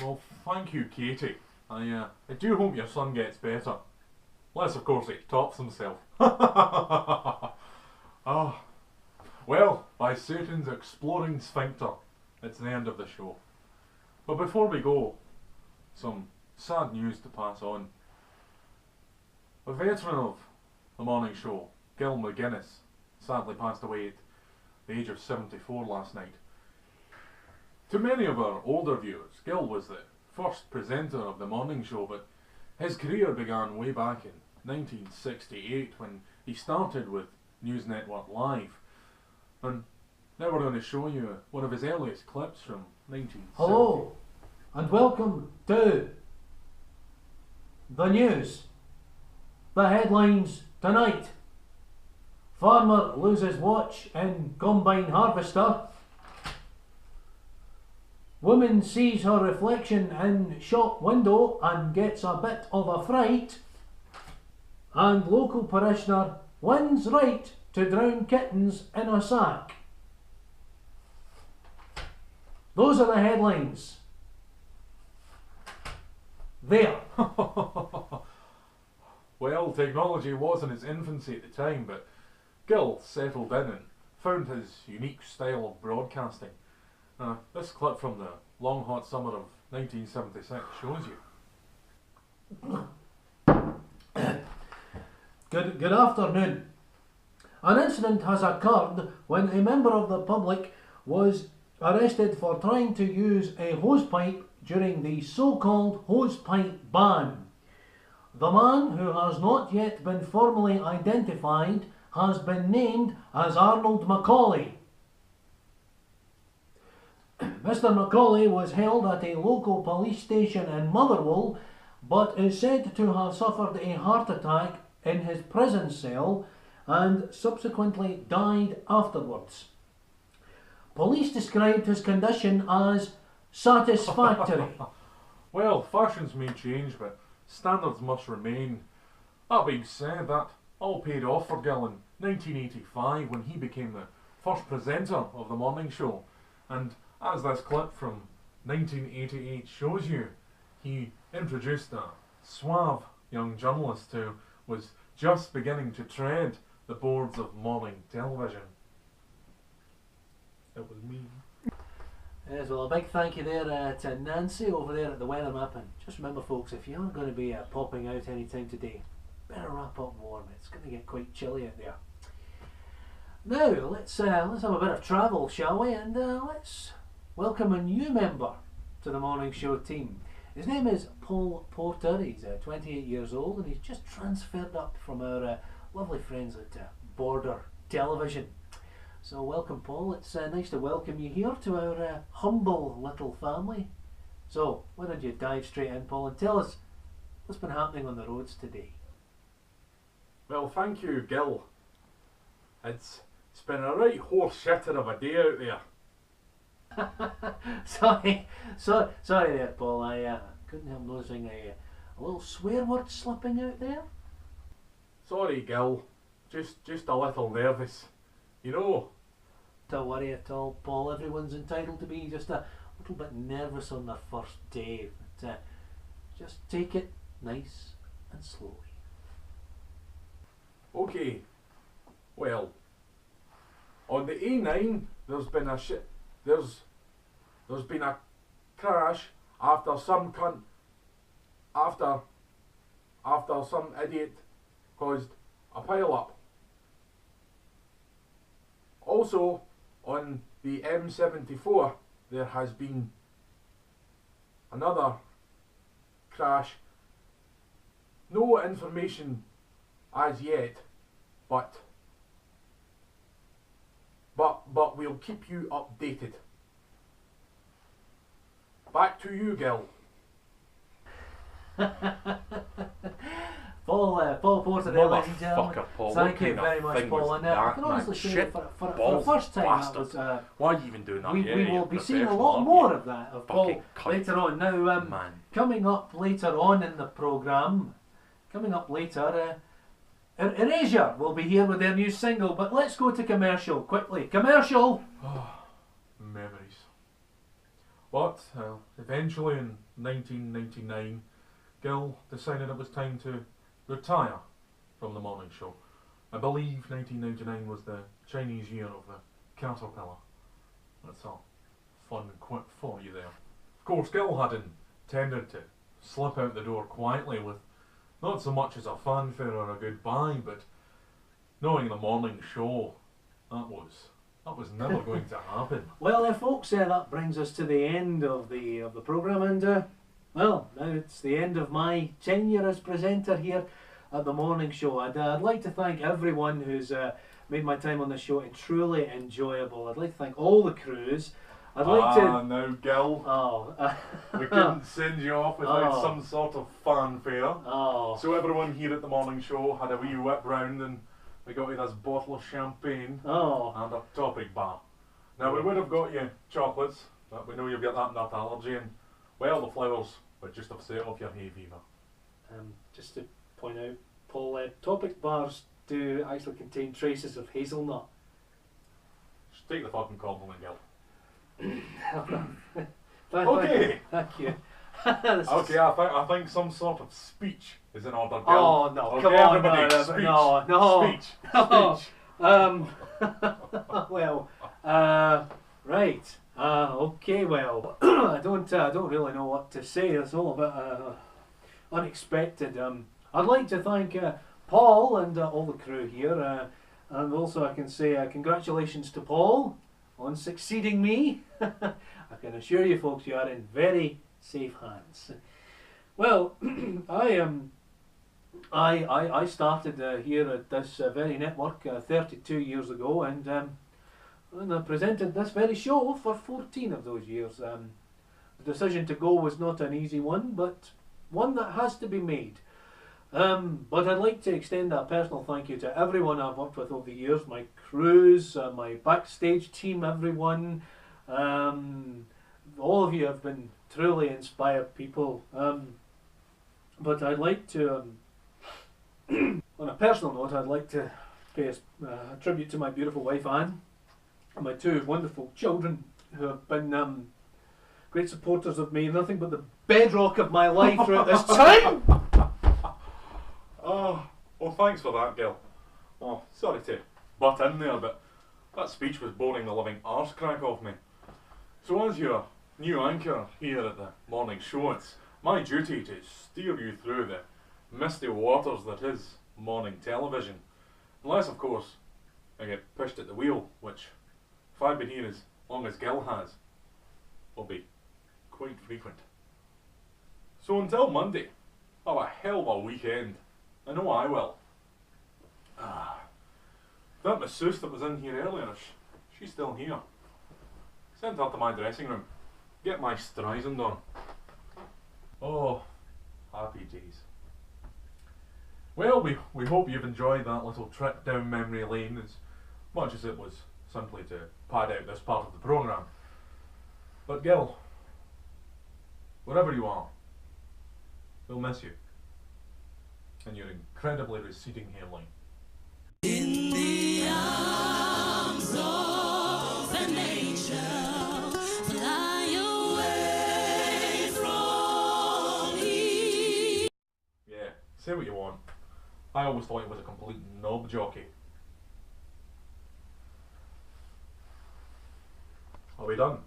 Well, thank you, Katie. I do hope your son gets better. Unless, of course, he tops himself. Ah, well, by Satan's exploring sphincter, it's the end of the show. But before we go, some sad news to pass on. A veteran of the morning show, Gill McGuiness, sadly passed away at the age of 74 last night. To many of our older viewers, Gill was the first presenter of the morning show, but his career began way back in 1968 when he started with News Network Live. And now we're going to show you one of his earliest clips from 1970. Hello, and welcome to the news. The headlines tonight. Farmer loses watch in combine harvester. Woman sees her reflection in shop window and gets a bit of a fright. And local parishioner wins right to drown kittens in a sack. Those are the headlines. There. Well, technology was in its infancy at the time, but Gill settled in and found his unique style of broadcasting. This clip from the long hot summer of 1976 shows you. Good afternoon. An incident has occurred when a member of the public was arrested for trying to use a hosepipe during the so-called hosepipe ban. The man, who has not yet been formally identified, has been named as Arnold Macaulay. Mr. Macaulay was held at a local police station in Motherwell, but is said to have suffered a heart attack in his prison cell and subsequently died afterwards. Police described his condition as satisfactory. Well, fashions may change, but standards must remain. That being said, that all paid off for Gill in 1985 when he became the first presenter of the morning show. And as this clip from 1988 shows you, he introduced a suave young journalist who was just beginning to tread the boards of morning television. It was me. Yes, well, a big thank you there to Nancy over there at the weather map. And just remember, folks, if you are going to be popping out any time today, better wrap up warm. It's going to get quite chilly out there. Now, let's have a bit of travel, shall we? And let's welcome a new member to the morning show team. His name is Paul Porter. He's 28 years old, and he's just transferred up from our lovely friends at Border Television. So welcome, Paul. It's nice to welcome you here to our humble little family. So why don't you dive straight in, Paul, and tell us what's been happening on the roads today. Well, thank you, Gill. It's been a right horse shitter of a day out there. sorry there, Paul. I couldn't help noticing a little swear word slipping out there. Sorry, Gill. Just a little nervous. You know. Don't worry at all, Paul. Everyone's entitled to be just a little bit nervous on their first day. But just take it nice and slowly. Okay. Well, on the A9, there's been a crash after some some idiot caused a pile-up. Also, on the M74, there has been another crash. No information as yet, but we'll keep you updated. Back to you, Gill. Paul Porter there, ladies and gentlemen. Motherfucker, Paul. Thank you very much, Paul. And I can honestly say that for the first time, bastard. that was, Why are you even doing that? we will be seeing a lot more of that, of Paul, later on. Now, coming up later on in the programme, Erasure will be here with their new single, but let's go to commercial quickly. Commercial! Oh, memories. But eventually in 1999, Gill decided it was time to retire from the morning show. I believe 1999 was the Chinese year of the caterpillar. That's a fun quip for you there. Of course, Gill had intended to slip out the door quietly with not so much as a fanfare or a goodbye, but knowing the morning show, that was never going to happen. Well, folks, that brings us to the end of the programme, and well, now it's the end of my tenure as presenter here at the morning show. I'd like to thank everyone who's made my time on the show truly enjoyable. I'd like to thank all the crews. I'd like to. Now, Gill. Oh. We couldn't send you off without Oh. some sort of fanfare. Oh. So everyone here at the morning show had a wee whip round and we got you this bottle of champagne Oh. and a topic bar. Now we would have got you chocolates, but we know you've got that nut allergy and, well, the flowers would just have set off your hay fever. Just to point out, Paul, topic bars do actually contain traces of hazelnut. Just take the fucking compliment, Gill. Okay. Thank you. Okay, I think some sort of speech is in order, Gill. Oh no! Okay, Come on, everybody, no, speech. no. Speech. No. Speech. Well, right. Okay. Well, I don't really know what to say. It's all a bit unexpected. I'd like to thank Paul and all the crew here, and also I can say congratulations to Paul on succeeding me. I can assure you, folks, you are in very safe hands. Well, I started here at this very network 32 years ago, and I presented this very show for 14 of those years. The decision to go was not an easy one, but one that has to be made. But I'd like to extend a personal thank you to everyone I've worked with over the years, my crews, my backstage team, everyone. All of you have been truly inspired people. But I'd like to, on a personal note, I'd like to pay a tribute to my beautiful wife Anne and my two wonderful children who have been great supporters of me, nothing but the bedrock of my life throughout this time. Oh, well, thanks for that, Gill. Oh, sorry to butt in there, but that speech was boring the living arse crack off me. So as your new anchor here at the morning show, it's my duty to steer you through the misty waters that is morning television. Unless, of course, I get pushed at the wheel, which, if I've been here as long as Gill has, will be quite frequent. So until Monday, have a hell of a weekend. I know I will. That masseuse that was in here earlier, she's still here. Send her to my dressing room. Get my Streisand on. Oh, happy days. Well, we hope you've enjoyed that little trip down memory lane as much as it was simply to pad out this part of the programme. But Gill, wherever you are, we'll miss you. And your incredibly receding hairline. In the arms of an angel, fly away from me. Yeah, say what you want. I always thought he was a complete knob jockey. Are we done?